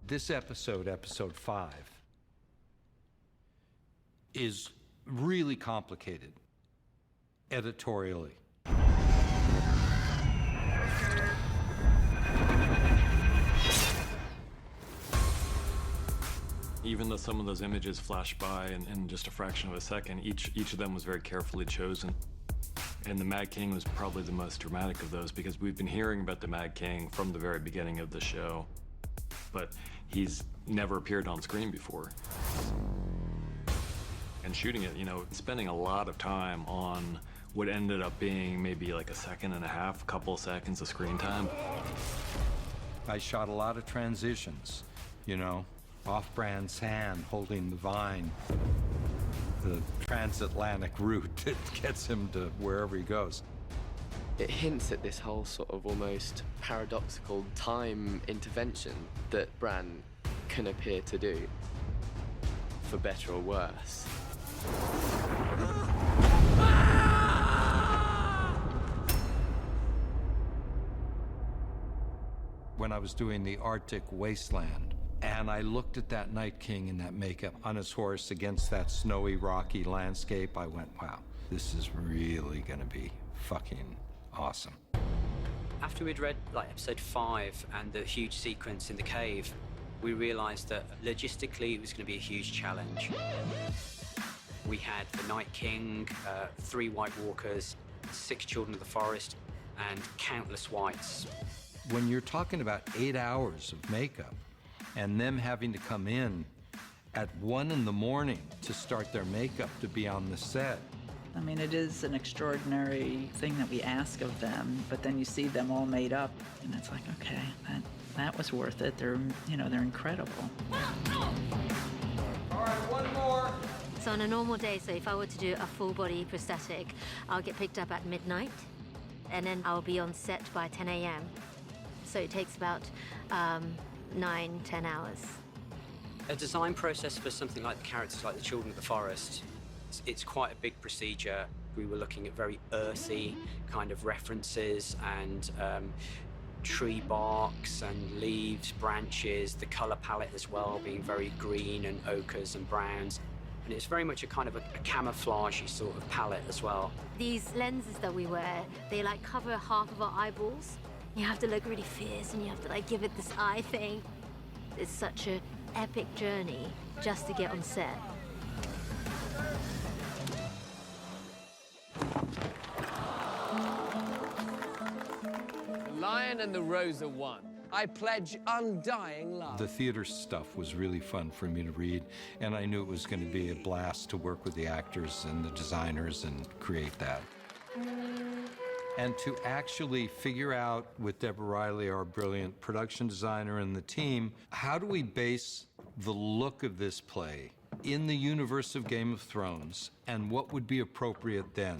This episode, episode 5, is really complicated editorially. Even though some of those images flash by in just a fraction of a second, each of them was very carefully chosen. And the Mad King was probably the most dramatic of those because we've been hearing about the Mad King from the very beginning of the show, but he's never appeared on screen before. And shooting it, you know, spending a lot of time on what ended up being maybe like a second and a half, couple of seconds of screen time. I shot a lot of transitions, you know, off-brand's hand holding the vine, the transatlantic route that gets him to wherever he goes. It hints at this whole sort of almost paradoxical time intervention that Bran can appear to do, for better or worse. When I was doing the Arctic wasteland, and I looked at that Night King in that makeup on his horse against that snowy, rocky landscape, I went, wow, this is really gonna be fucking awesome. After we'd read like episode 5 and the huge sequence in the cave, we realized that logistically it was gonna be a huge challenge. We had the Night King, 3 White Walkers, 6 Children of the Forest, and countless Whites. When you're talking about 8 hours of makeup, and them having to come in at 1 in the morning to start their makeup to be on the set. I mean, it is an extraordinary thing that we ask of them, but then you see them all made up, and it's like, okay, that was worth it. They're, you know, they're incredible. All right, one more. So on a normal day, so if I were to do a full body prosthetic, I'll get picked up at midnight, and then I'll be on set by 10 a.m. So it takes about 9-10 hours. A design process for something like the characters like the Children of the Forest, it's quite a big procedure. We were looking at very earthy kind of references and tree barks and leaves, branches, the color palette as well being very green and ochres and browns. And it's very much a kind of a camouflagey sort of palette as well. These lenses that we wear, they like cover half of our eyeballs. You have to look really fierce and you have to like give it this eye thing. It's such an epic journey just to get on set. The Lion and the Rose are one. I pledge undying love. The theater stuff was really fun for me to read, and I knew it was going to be a blast to work with the actors and the designers and create that. And to actually figure out with Deborah Riley, our brilliant production designer, and the team, how do we base the look of this play in the universe of Game of Thrones, and what would be appropriate then,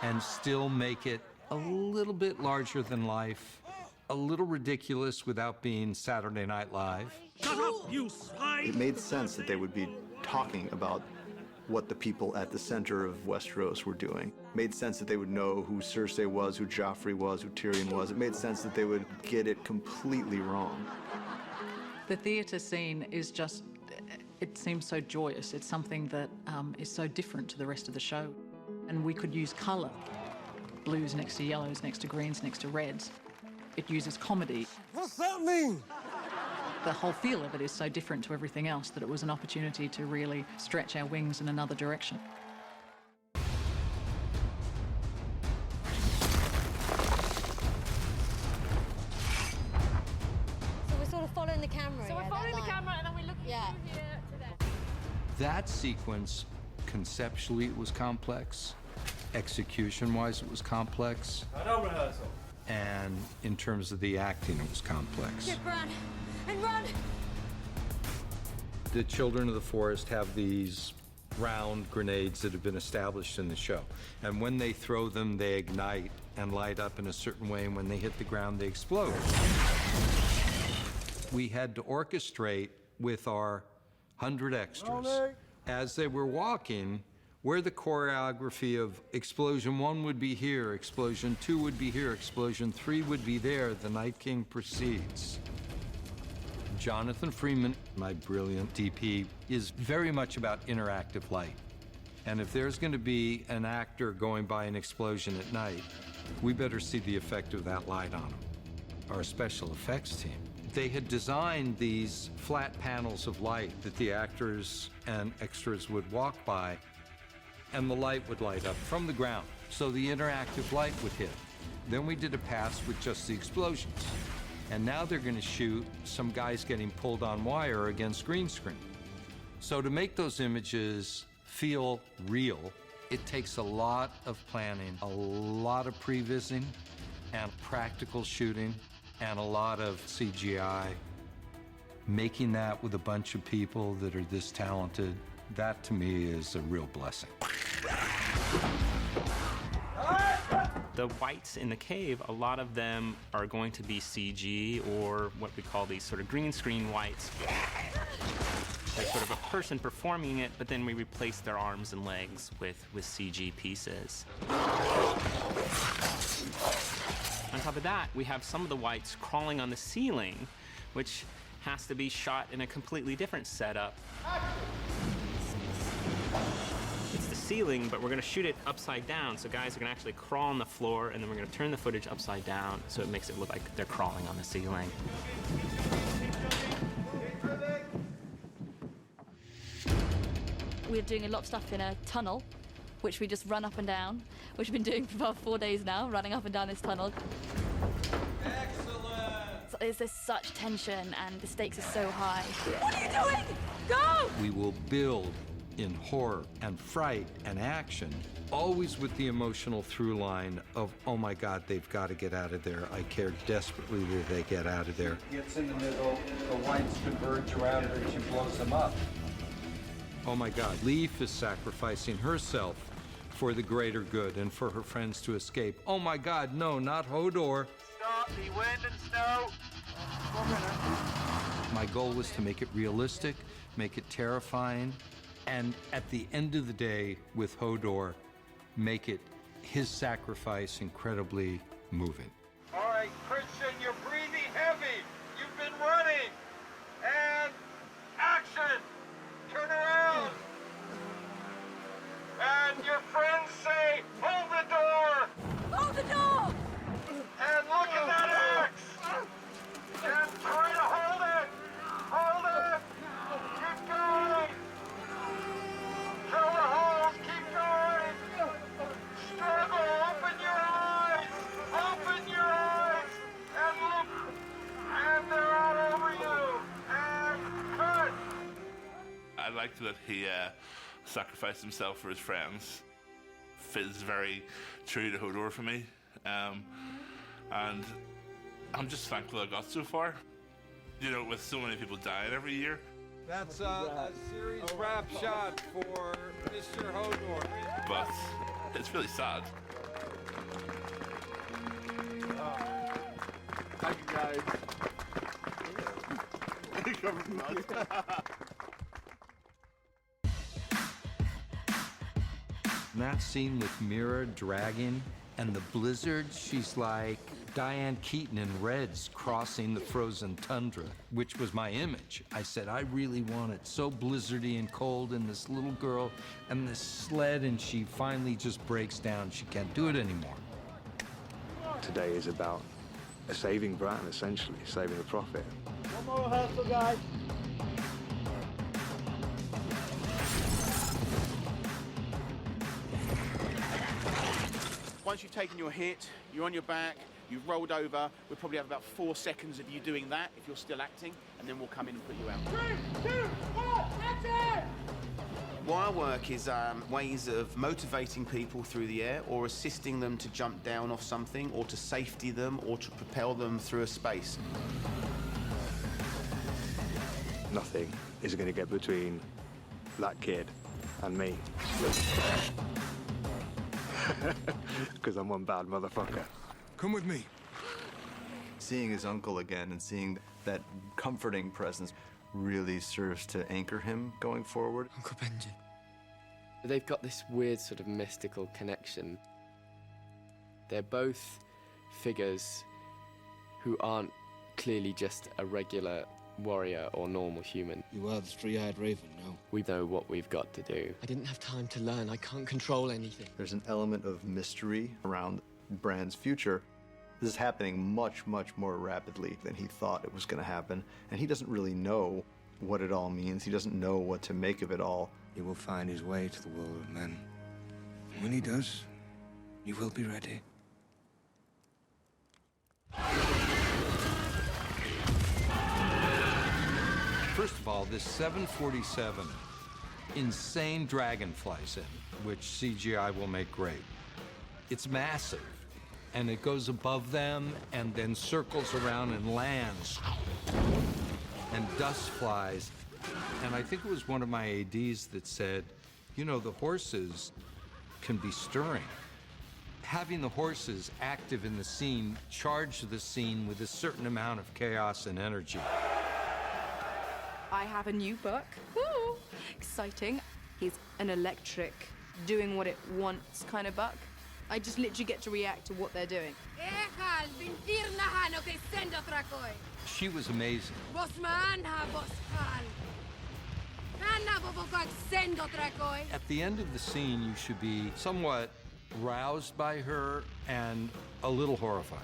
and still make it a little bit larger than life, a little ridiculous without being Saturday Night Live. Shut up, you swine! It made sense that they would be talking about what the people at the center of Westeros were doing. It made sense that they would know who Cersei was, who Joffrey was, who Tyrion was. It made sense that they would get it completely wrong. The theater scene is just, it seems so joyous. It's something that is so different to the rest of the show. And we could use color. Blues next to yellows, next to greens, next to reds. It uses comedy. What's that mean? The whole feel of it is so different to everything else that it was an opportunity to really stretch our wings in another direction. So we're sort of following the camera. So we're following the camera and then we're looking through here to there. That sequence, conceptually, it was complex. Execution-wise, it was complex. No rehearsal. And in terms of the acting, it was complex. Get Bran and run! The Children of the Forest have these round grenades that have been established in the show. And when they throw them, they ignite and light up in a certain way, and when they hit the ground, they explode. We had to orchestrate with our 100 extras as they were walking where the choreography of explosion 1 would be here, explosion 2 would be here, explosion 3 would be there, the Night King proceeds. Jonathan Freeman, my brilliant DP, is very much about interactive light. And if there's going to be an actor going by an explosion at night, we better see the effect of that light on them. Our special effects team, they had designed these flat panels of light that the actors and extras would walk by, and the light would light up from the ground, so the interactive light would hit. Then we did a pass with just the explosions. And now they're going to shoot some guys getting pulled on wire against green screen. So to make those images feel real, it takes a lot of planning, a lot of pre-vising, and practical shooting, and a lot of CGI. Making that with a bunch of people that are this talented, that to me is a real blessing. The whites in the cave, a lot of them are going to be CG, or what we call these sort of green screen whites. There's sort of a person performing it, but then we replace their arms and legs with CG pieces. On top of that, we have some of the whites crawling on the ceiling, which has to be shot in a completely different setup. It's the ceiling, but we're going to shoot it upside down, so guys are going to actually crawl on the floor, and then we're going to turn the footage upside down, so it makes it look like they're crawling on the ceiling. We're doing a lot of stuff in a tunnel, which we just run up and down, which we've been doing for about 4 days now, running up and down this tunnel. Excellent! There's such tension, and the stakes are so high. What are you doing? Go! We will build in horror and fright and action, always with the emotional through line of, oh my God, they've got to get out of there. I care desperately that they get out of there. Gets in the middle, the whites converge around her, and she blows them up. Oh my God, Leaf is sacrificing herself for the greater good and for her friends to escape. Oh my God, no, not Hodor. Stop the wind and snow. My goal was to make it realistic, make it terrifying, and at the end of the day, with Hodor, make it his sacrifice incredibly moving. All right, Christian, you're breathing heavy. You've been running. And action. Turn around. And your friends say, hold the door. Hold the door! And look at that axe. And try to hold it. Hold it. Keep going. Fill the holes. Keep going. Struggle. Open your eyes. Open your eyes. And look. And they're all over you. And cut. I liked that he sacrificed himself for his friends. Feels very true to Hodor for me. And I'm just thankful I got so far. You know, with so many people dying every year. That's a series wrap shot for Mr. Hodor. But it's really sad. Thank you, guys. That scene with Mira dragging and the blizzard, she's like Diane Keaton in Reds crossing the frozen tundra, which was my image. I said, I really want it so blizzardy and cold, and this little girl and this sled, and she finally just breaks down. She can't do it anymore. Today is about saving Bratton, essentially, saving the Prophet. One more rehearsal, guys. Once you've taken your hit, you're on your back, you've rolled over, we'll probably have about 4 seconds of you doing that if you're still acting, and then we'll come in and put you out. 3, 2, 1, action! Wire work is ways of motivating people through the air or assisting them to jump down off something or to safety them or to propel them through a space. Nothing is going to get between that kid and me. Because I'm one bad motherfucker. Come with me. Seeing his uncle again and seeing that comforting presence really serves to anchor him going forward. Uncle Benjamin. They've got this weird sort of mystical connection. They're both figures who aren't clearly just a regular warrior or normal human. You are the three-eyed raven now. We know what we've got to do. I didn't have time to learn. I can't control anything. There's an element of mystery around Bran's future. This is happening much, much more rapidly than he thought it was going to happen, and he doesn't really know what it all means. He doesn't know what to make of it all. He will find his way to the world of men. When he does, you will be ready. First of all, this 747 insane dragon flies in, which CGI will make great. It's massive, and it goes above them and then circles around and lands, and dust flies. And I think it was one of my ADs that said, you know, the horses can be stirring. Having the horses active in the scene charge the scene with a certain amount of chaos and energy. I have a new book. Woo! Exciting. He's an electric, doing what it wants kind of buck. I just literally get to react to what they're doing. She was amazing. At the end of the scene, you should be somewhat roused by her and a little horrified.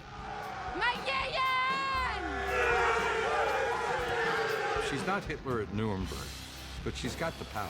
She's not Hitler at Nuremberg, but she's got the power.